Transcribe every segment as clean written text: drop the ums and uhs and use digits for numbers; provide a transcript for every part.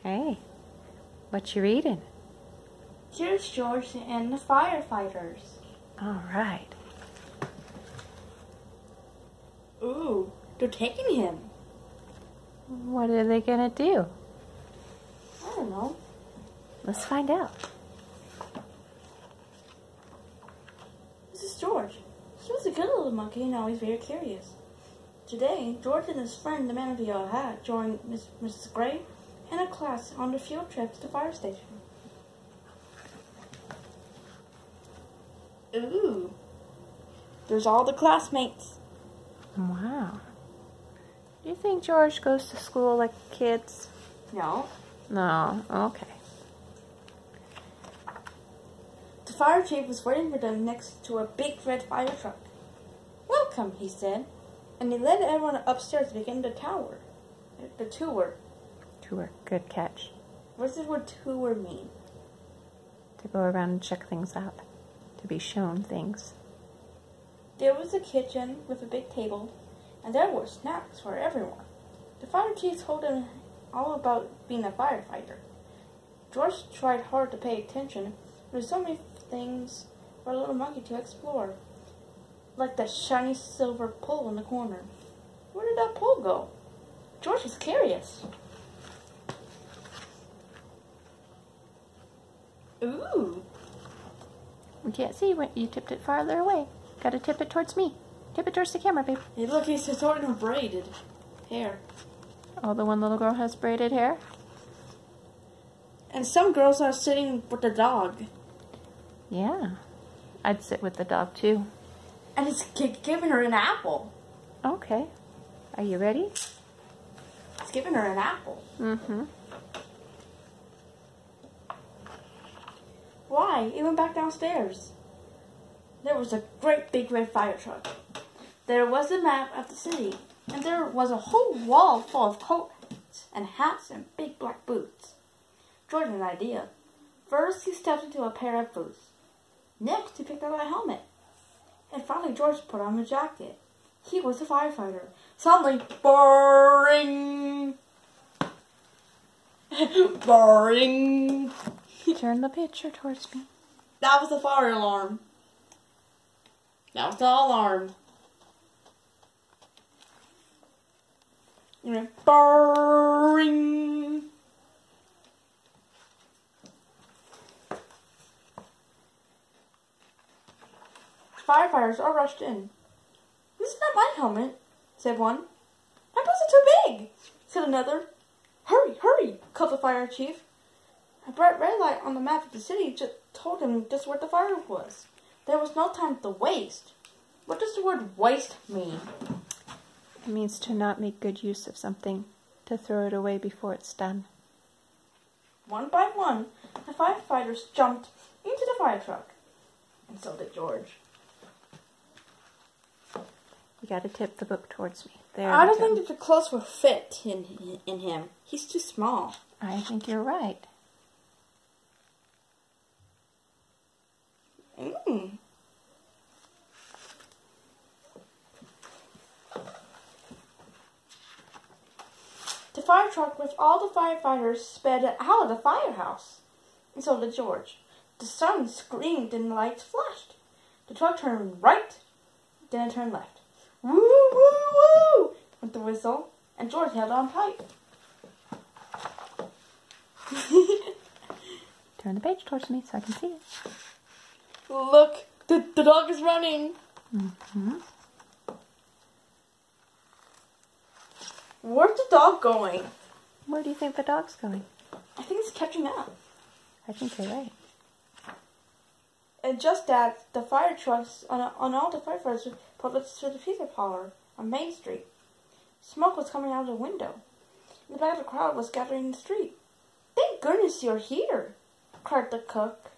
Hey, what you reading? Here's George and the Firefighters. All right. Ooh, they're taking him. What are they gonna do? I don't know. Let's find out. This is George. He was a good little monkey and always very curious. Today, George and his friend, the man with the yellow hat, joined Mrs. Gray and a class on the field trip to the fire station. Ooh, there's all the classmates. Wow. Do you think George goes to school like kids? No. No. Okay. The fire chief was waiting for them next to a big red fire truck. "Welcome," he said, and he led everyone upstairs to begin the tour. Tour. Good catch. What does the word tour mean? To go around and check things out. To be shown things. There was a kitchen with a big table, and there were snacks for everyone. The fire chief told them all about being a firefighter. George tried hard to pay attention. There were so many things for a little monkey to explore, like that shiny silver pole in the corner. Where did that pole go? George was curious. Ooh. We can't see when you tipped it farther away. Gotta tip it towards me. Tip it towards the camera, babe. Hey, look, he's sort of braided hair. Oh, the one little girl has braided hair? And some girls are sitting with the dog. Yeah. I'd sit with the dog, too. And he's giving her an apple. Okay. Are you ready? He's giving her an apple. Mm-hmm. Why? He went back downstairs. There was a great big red fire truck. There was a map of the city, and there was a whole wall full of coats and hats and big black boots. George had an idea. First, he stepped into a pair of boots. Next, he picked out a helmet. And finally, George put on a jacket. He was a firefighter. Suddenly, boring! Boring! Turn the picture towards me. That was the fire alarm. That was the alarm. Boring! Firefighters all rushed in. "This is not my helmet," said one. "My boots are too big," said another. "Hurry, hurry," called the fire chief. A bright red light on the map of the city just told him just where the fire was. There was no time to waste. What does the word waste mean? It means to not make good use of something. To throw it away before it's done. One by one, the firefighters jumped into the fire truck. And so did George. You gotta tip the book towards me. There. I don't think that the clothes will fit in him. He's too small. I think you're right. The fire truck with all the firefighters sped out of the firehouse. And so did George. The sun screamed and the lights flashed. The truck turned right, then it turned left. Woo, woo, woo! Went the whistle, and George held on tight. Turn the page towards me so I can see it. Look, the dog is running. Mm-hmm. Where's the dog going? Where do you think the dog's going? I think it's catching up. I think you're right. And just as the fire trucks on all the firefighters pulled up to the pizza parlor on Main Street. Smoke was coming out of the window. And the back of the crowd was gathering in the street. "Thank goodness you're here," cried the cook.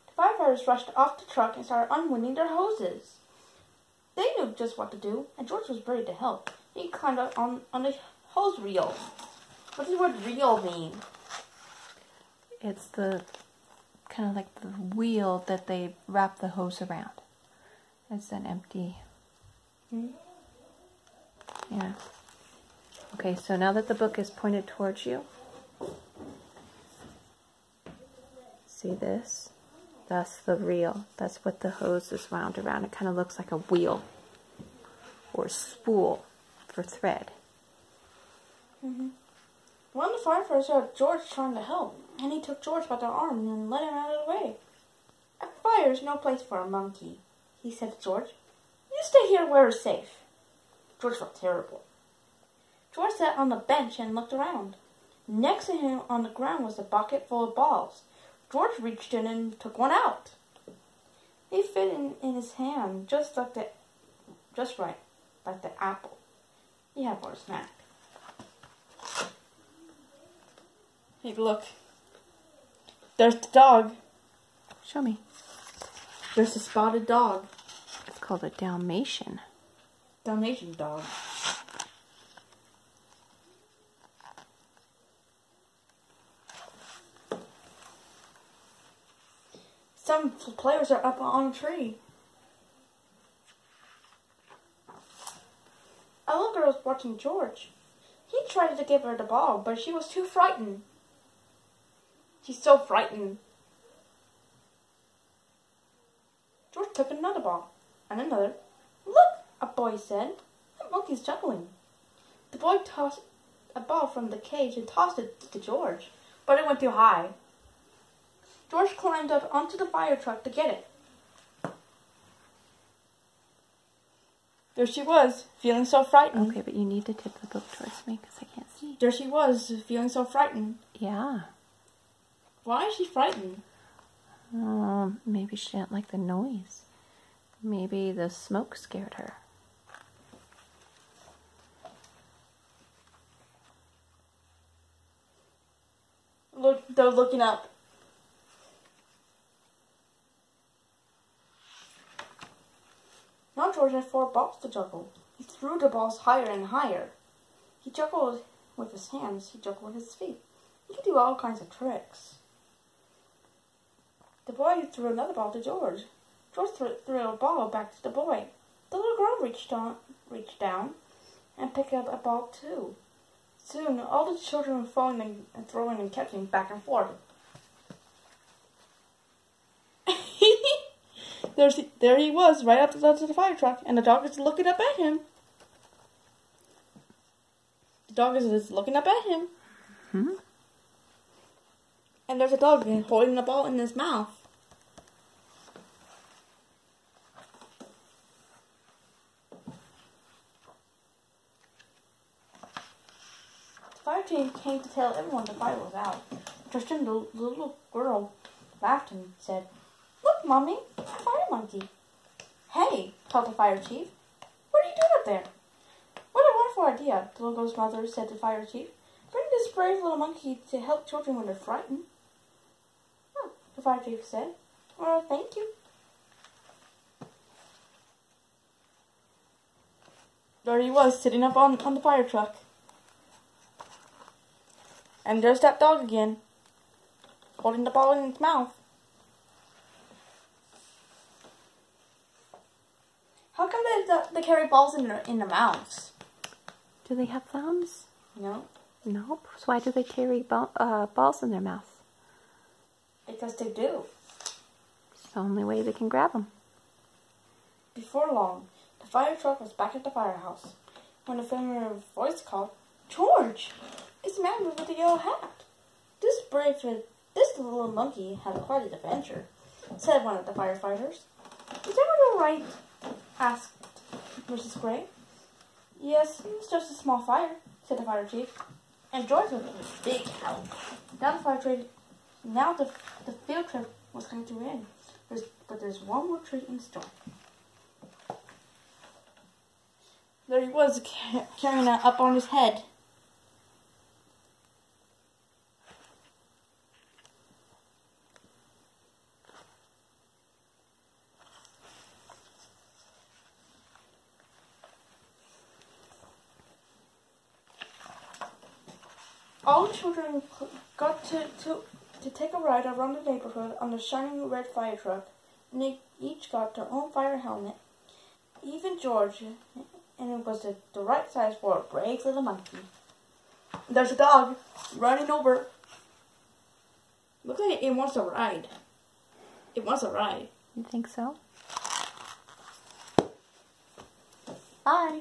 The firefighters rushed off the truck and started unwinding their hoses. They knew just what to do, and George was ready to help. He climbed up on the hose reel. What does the word reel mean? It's the kind of like the wheel that they wrap the hose around. It's an empty. Yeah. Okay, so now that the book is pointed towards you, See this? That's the reel. That's what the hose is wound around. It kind of looks like a wheel or a spool for thread. Mm-hmm. One of the firefighters saw George trying to help, and he took George by the arm and led him out of the way. "A fire's no place for a monkey," he said to George. "You stay here where it's safe." George felt terrible. George sat on the bench and looked around. Next to him on the ground was a bucket full of balls. George reached in and took one out. He fit in his hand just right, like the apple he had for a snack. Hey, look. There's the dog. Show me. There's a spotted dog. It's called a Dalmatian. Dalmatian dog. Some players are up on a tree. A little girl was watching George. He tried to give her the ball, but she was too frightened. She's so frightened. George took another ball, and another. "Look," a boy said. "The monkey's juggling." The boy tossed a ball from the cage and tossed it to George, but it went too high. George climbed up onto the fire truck to get it. There she was, feeling so frightened. Okay, but you need to tip the book towards me because I can't see. There she was, feeling so frightened. Yeah. Why is she frightened? Maybe she didn't like the noise. Maybe the smoke scared her. Look, they're looking up. Now George had 4 balls to juggle. He threw the balls higher and higher. He juggled with his hands. He juggled with his feet. He could do all kinds of tricks. The boy threw another ball to George. George threw a ball back to the boy. The little girl reached down and picked up a ball too. Soon, all the children were falling and throwing and catching back and forth. There he was, right up to the fire truck, and the dog is looking up at him. The dog is looking up at him. Hmm? And there's a dog holding the ball in his mouth. The fire team came to tell everyone the fire was out. Tristan, the little girl, laughed and said, "Look, Mommy, a fire monkey." "Hey," called the fire chief. "What are you doing up there?" "What a wonderful idea," the little girl's mother said to the fire chief. "Bring this brave little monkey to help children when they're frightened." "Oh," the fire chief said. "Well, thank you." There he was, sitting up on the fire truck. And there's that dog again, holding the ball in its mouth. How come they carry balls in their mouths? Do they have thumbs? No, Nope. So why do they carry balls in their mouth? because they do. It's the only way they can grab them. Before long, the fire truck was back at the firehouse. When a familiar voice called, "George, it's the man with the yellow hat." This little monkey had quite an adventure," said one of the firefighters. "Is everything all right?" asked Mrs. Gray. "Yes, it's just a small fire," said the fire chief. And George was a big help. Now the field trip was coming to an end. But there's one more treat in store. There he was, carrying it up on his head. All the children got to take a ride around the neighborhood on the shining red fire truck, and they each got their own fire helmet. Even George, and it was the right size for a brave little monkey. There's a dog running over. Looks like it wants to ride. It wants to ride. You think so? Bye.